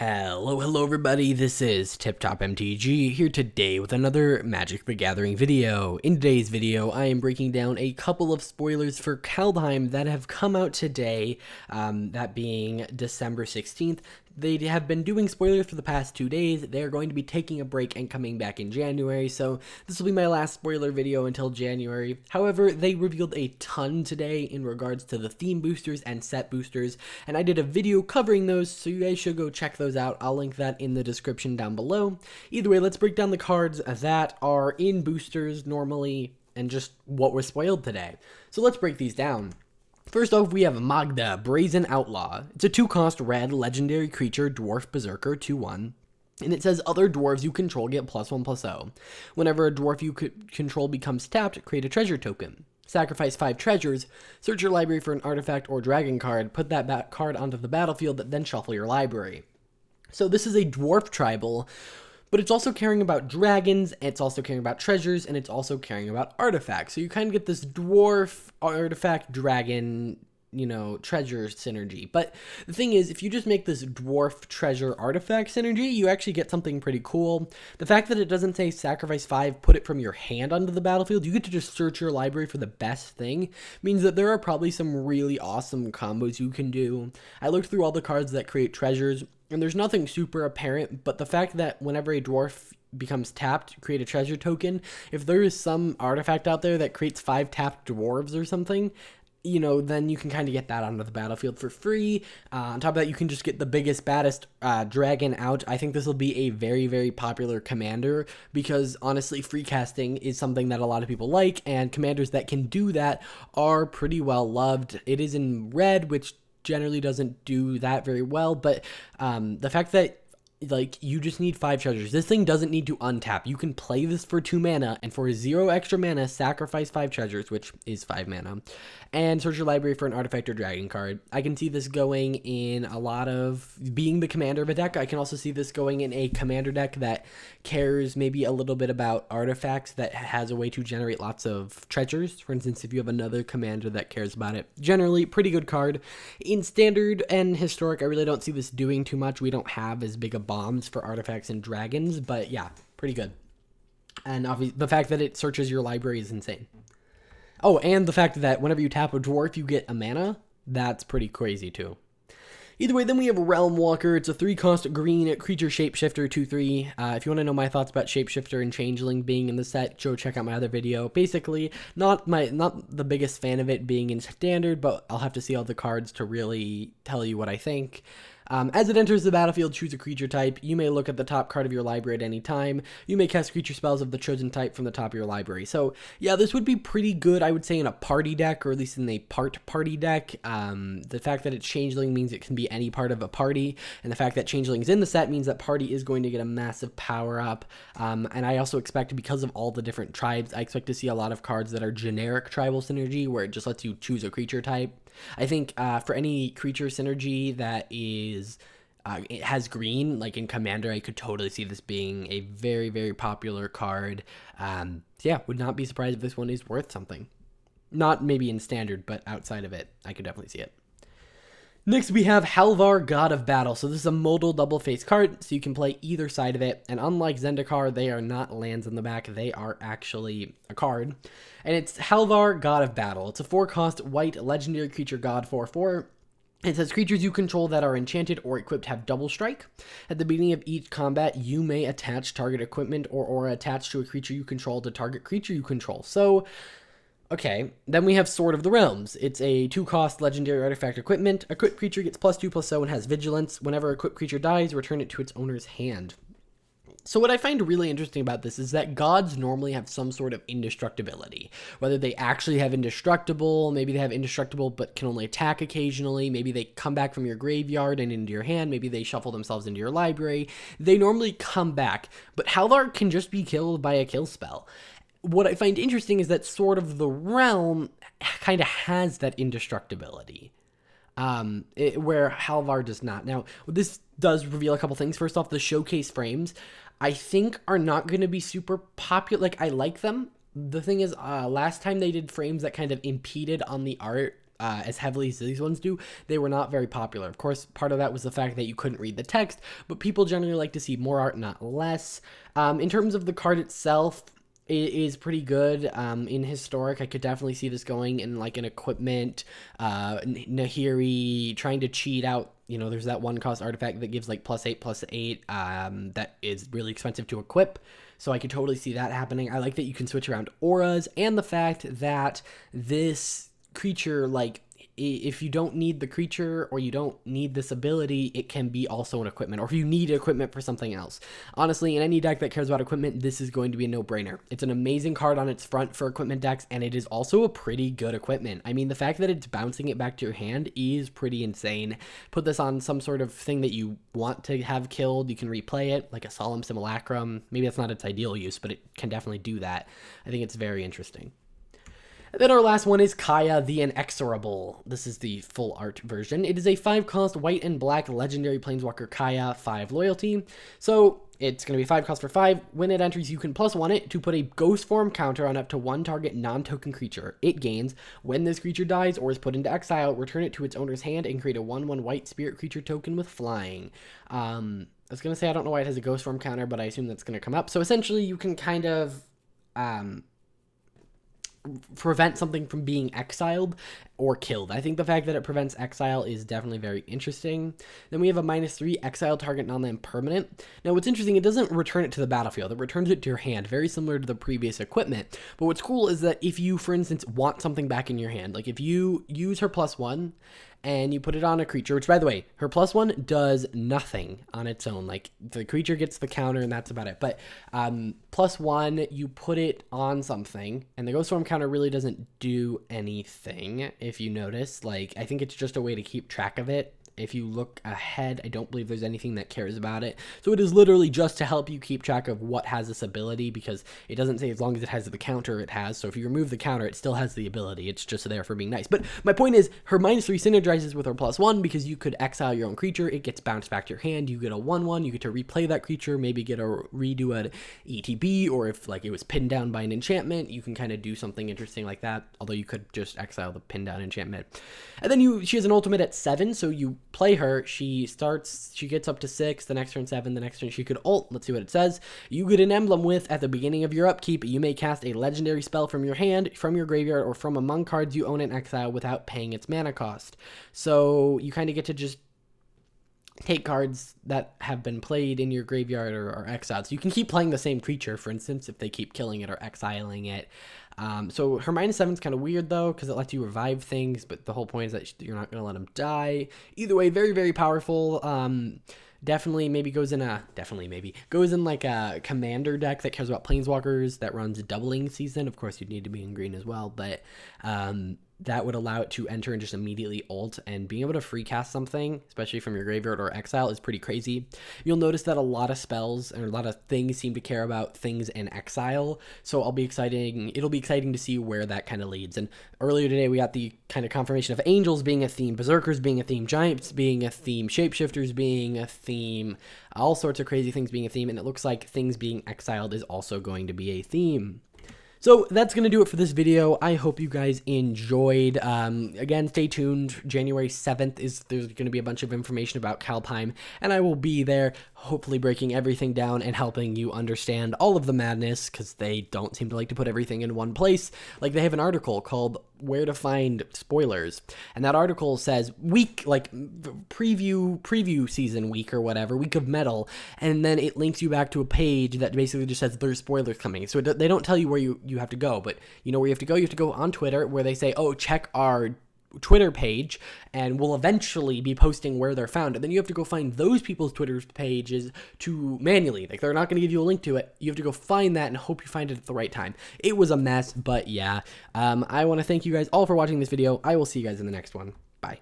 Hello everybody, this is Tip Top MTG here today with another Magic the Gathering video. In today's video, I am breaking down a couple of spoilers for Kaldheim that have come out today, that being December 16th. They have been doing spoilers for the past 2 days. They are going to be taking a break and coming back in January, so this will be my last spoiler video until January. However, they revealed a ton today in regards to the theme boosters and set boosters, and I did a video covering those, so you guys should go check those out. I'll link that in the description down below. Either way, let's break down the cards that are in boosters normally and just what was spoiled today. So let's break these down. First off, we have Mage, Brazen Outlaw. It's a 2-cost red legendary creature, Dwarf Berserker, 2/1. And it says other dwarves you control get +1/+0. Whenever a dwarf you control becomes tapped, create a treasure token. Sacrifice 5 treasures, search your library for an artifact or dragon card, put that card onto the battlefield, then shuffle your library. So this is a dwarf tribal, but it's also caring about dragons, it's also caring about treasures, and it's also caring about artifacts. So you kind of get this dwarf, artifact, dragon, treasure synergy. But the thing is, if you just make this dwarf treasure artifact synergy, you actually get something pretty cool. The fact that it doesn't say sacrifice 5, put it from your hand onto the battlefield, you get to just search your library for the best thing, means that there are probably some really awesome combos you can do. I looked through all the cards that create treasures, and there's nothing super apparent, but the fact that whenever a dwarf becomes tapped, create a treasure token, if there is some artifact out there that creates 5 tapped dwarves or something, then you can kind of get that onto the battlefield for free. On top of that, you can just get the biggest, baddest dragon out. I think this will be a very, very popular commander because, honestly, free casting is something that a lot of people like, and commanders that can do that are pretty well loved. It is in red, which generally doesn't do that very well, but the fact that you just need 5 treasures. This thing doesn't need to untap. You can play this for 2 mana, and for 0 extra mana, sacrifice 5 treasures, which is 5 mana, and search your library for an artifact or dragon card. I can see this going in a lot of being the commander of a deck. I can also see this going in a commander deck that cares maybe a little bit about artifacts, that has a way to generate lots of treasures. For instance, if you have another commander that cares about it. Generally, pretty good card. In standard and historic, I really don't see this doing too much. We don't have as big a bombs for artifacts and dragons, but yeah, pretty good. And obviously, the fact that it searches your library is insane. Oh, and the fact that whenever you tap a dwarf, you get a mana, that's pretty crazy too. Either way, then we have Realm Walker. It's a 3-cost green creature shapeshifter, 2/3. If you want to know my thoughts about shapeshifter and changeling being in the set, go check out my other video. Basically, not the biggest fan of it being in standard, but I'll have to see all the cards to really tell you what I think. As it enters the battlefield, choose a creature type. You may look at the top card of your library at any time. You may cast creature spells of the chosen type from the top of your library. So, yeah, this would be pretty good, I would say, in a party deck, or at least in a party deck. The fact that it's changeling means it can be any part of a party, and the fact that changeling's in the set means that party is going to get a massive power up. And I also expect, because of all the different tribes, I expect to see a lot of cards that are generic tribal synergy, where it just lets you choose a creature type. I think for any creature synergy that is it has green, like in Commander, I could totally see this being a very, very popular card. So yeah, would not be surprised if this one is worth something. Not maybe in Standard, but outside of it, I could definitely see it. Next, we have Halvar, God of Battle. So this is a Modal double-face card, so you can play either side of it. And unlike Zendikar, they are not lands in the back. They are actually a card. And it's Halvar, God of Battle. It's a 4-cost white legendary creature god 4/4. It says creatures you control that are enchanted or equipped have double strike. At the beginning of each combat, you may attach target equipment or aura attached to a creature you control to target creature you control. So, okay, then we have Sword of the Realms. It's a 2-cost legendary artifact equipment. Equipped creature gets +2/+0 and has vigilance. Whenever a equipped creature dies, return it to its owner's hand. So what I find really interesting about this is that gods normally have some sort of indestructibility. Whether they actually have indestructible, maybe they have indestructible but can only attack occasionally, maybe they come back from your graveyard and into your hand, maybe they shuffle themselves into your library. They normally come back, but Halvar can just be killed by a kill spell. What I find interesting is that Sword of the Realm kind of has that indestructibility, where Halvar does not. Now, this does reveal a couple things. First off, the showcase frames, I think, are not going to be super popular. Like, I like them. The thing is, last time they did frames that kind of impeded on the art, as heavily as these ones do, they were not very popular. Of course, part of that was the fact that you couldn't read the text, but people generally like to see more art, not less. In terms of the card itself, it is pretty good. In Historic, I could definitely see this going in like an equipment, Nahiri trying to cheat out. You know, there's that one cost artifact that gives like +8/+8, that is really expensive to equip. So I could totally see that happening. I like that you can switch around auras, and the fact that this creature, like, if you don't need the creature or you don't need this ability, it can be also an equipment, or if you need equipment for something else. Honestly, in any deck that cares about equipment, this is going to be a no-brainer. It's an amazing card on its front for equipment decks, and it is also a pretty good equipment. I mean, the fact that it's bouncing it back to your hand is pretty insane. Put this on some sort of thing that you want to have killed, you can replay it, like a Solemn Simulacrum. Maybe that's not its ideal use, but it can definitely do that. I think it's very interesting. And then our last one is Kaeya the Inexorable. This is the full art version. It is a 5-cost white and black legendary planeswalker Kaeya, 5 loyalty. So it's going to be 5 cost for 5. When it enters, you can +1 it to put a ghost form counter on up to 1 target non-token creature. It gains, when this creature dies or is put into exile, return it to its owner's hand and create a 1/1 white spirit creature token with flying. I was going to say I don't know why it has a ghost form counter, but I assume that's going to come up. So essentially you can kind of prevent something from being exiled or killed. I think the fact that it prevents exile is definitely very interesting. Then we have a -3 exile target non-land permanent. Now what's interesting, it doesn't return it to the battlefield, it returns it to your hand, very similar to the previous equipment. But what's cool is that if you, for instance, want something back in your hand, like if you use her +1 and you put it on a creature, which by the way, her +1 does nothing on its own. Like the creature gets the counter and that's about it. But +1, you put it on something and the Ghost Storm counter really doesn't do anything. If you notice, like, I think it's just a way to keep track of it. If you look ahead, I don't believe there's anything that cares about it. So it is literally just to help you keep track of what has this ability, because it doesn't say as long as it has the counter it has. So if you remove the counter, it still has the ability. It's just there for being nice. But my point is, her -3 synergizes with her +1 because you could exile your own creature. It gets bounced back to your hand. You get a 1/1. You get to replay that creature, maybe get a redo an ETB, or if like it was pinned down by an enchantment, you can kind of do something interesting like that. Although you could just exile the pinned down enchantment. And then she has an ultimate at 7, so you play her, she gets up to 6, the next turn 7, the next turn she could ult. Let's see what it says. You get an emblem with, at the beginning of your upkeep, you may cast a legendary spell from your hand, from your graveyard, or from among cards you own in exile without paying its mana cost. So you kind of get to just take cards that have been played in your graveyard or exiled. So you can keep playing the same creature, for instance, if they keep killing it or exiling it. So her -7 is kind of weird though, because it lets you revive things, but the whole point is that you're not going to let them die. Either way, very, very powerful. Definitely goes in like a commander deck that cares about planeswalkers, that runs doubling season. Of course, you'd need to be in green as well, but that would allow it to enter and just immediately ult, and being able to free cast something, especially from your graveyard or exile, is pretty crazy. You'll notice that a lot of spells and a lot of things seem to care about things in exile, so it'll be exciting to see where that kind of leads. And earlier today we got the kind of confirmation of angels being a theme, berserkers being a theme, giants being a theme, shapeshifters being a theme, all sorts of crazy things being a theme, and it looks like things being exiled is also going to be a theme. So that's going to do it for this video. I hope you guys enjoyed. Again, stay tuned. January 7th there's going to be a bunch of information about Kaldheim, and I will be there, hopefully breaking everything down and helping you understand all of the madness, because they don't seem to like to put everything in one place. Like, they have an article called Where to Find Spoilers, and that article says week, like preview season week or whatever, week of Metal, and then it links you back to a page that basically just says there's spoilers coming. So they don't tell you where you have to go, but you know where you have to go. You have to go on Twitter, where they say, oh, check our Twitter page, and we'll eventually be posting where they're found. And then you have to go find those people's Twitter pages to manually, like, they're not going to give you a link to it. You have to go find that and hope you find it at the right time. It was a mess, but yeah. I want to thank you guys all for watching this video. I will see you guys in the next one. Bye.